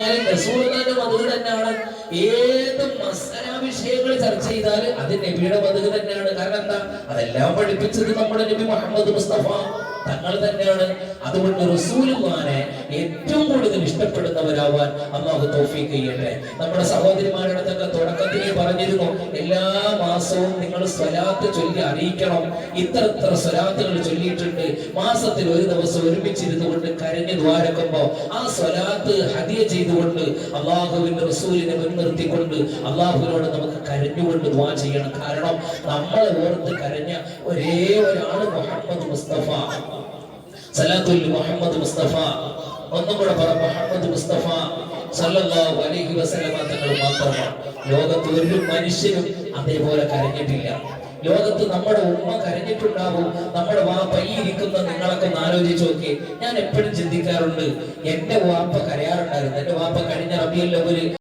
റസൂലുള്ളാഹിന്റെ മദ്ഹ് തന്നെയാണ്. ഏത് മസല വിഷയങ്ങൾ ചർച്ച ചെയ്താൽ അത് നബിയുടെ മദ്ഹ് തന്നെയാണ്. കാരണം എന്താ? അതെല്ലാം പഠിപ്പിച്ചത് നമ്മുടെ നബി മുഹമ്മദ് മുസ്തഫ തങ്ങൾ തന്നെയാണ്. അതുകൊണ്ട് റസൂലുള്ളാഹിനെ ഏറ്റവും കൂടുതൽ ഇഷ്ടപ്പെടുന്നവരാവാൻ അല്ലാഹു തൗഫീഖ് ചെയ്യട്ടെ. നമ്മുടെ സഹോദരിമാരുടെ അടുത്തൊക്കെ തുടക്കത്തിൽ പറഞ്ഞിരുന്നു, എല്ലാ മാസവും നിങ്ങൾ സ്വലാത്ത് ചൊല്ലി അറിയിക്കണം. ഇത്ര സ്വലാത്തുകൾ ചൊല്ലിയിട്ടുണ്ട്. മാസത്തിൽ ഒരു ദിവസം ഒരുമിച്ചിരുന്നു കൊണ്ട് കരഞ്ഞു ദ്വാരക്കുമ്പോ ആ സ്വലാത്ത് ഹദിയ ചെയ്തുകൊണ്ട് അള്ളാഹുവിന്റെ റസൂലിനെ മുൻനിർത്തിക്കൊണ്ട് അള്ളാഹുവിനോട് നമുക്ക് കരഞ്ഞുകൊണ്ട് ദ്വാ ചെയ്യണം. കാരണം നമ്മളെ ഓർത്ത് കരഞ്ഞ ഒരേ ഒരാള് മുഹമ്മദ് മുസ്തഫ സല്ലല്ലാഹു മുഹമ്മദ് മുസ്തഫ. ഒന്നും കൂടെ പറ, മുഹമ്മദ് മുസ്തഫ സല്ലല്ലാഹു അലൈഹി വസല്ലമ തങ്ങൾ മാത്രമാണ്. ലോകത്ത് ഒരു മനുഷ്യനും അതേപോലെ കരഞ്ഞിട്ടില്ല. ലോകത്ത് നമ്മുടെ ഉമ്മ കരഞ്ഞിട്ടുണ്ടാവും. നമ്മുടെ വാപ്പ ഈ ഇരിക്കുന്ന നിങ്ങളൊക്കെ ഒന്ന് ആലോചിച്ച് നോക്കി. ഞാൻ എപ്പോഴും ചിന്തിക്കാറുണ്ട്, എന്റെ വാപ്പ കരയാറുണ്ടായിരുന്നു. എന്റെ വാപ്പ കഴിഞ്ഞ റബീഉൽ അവ്വൽ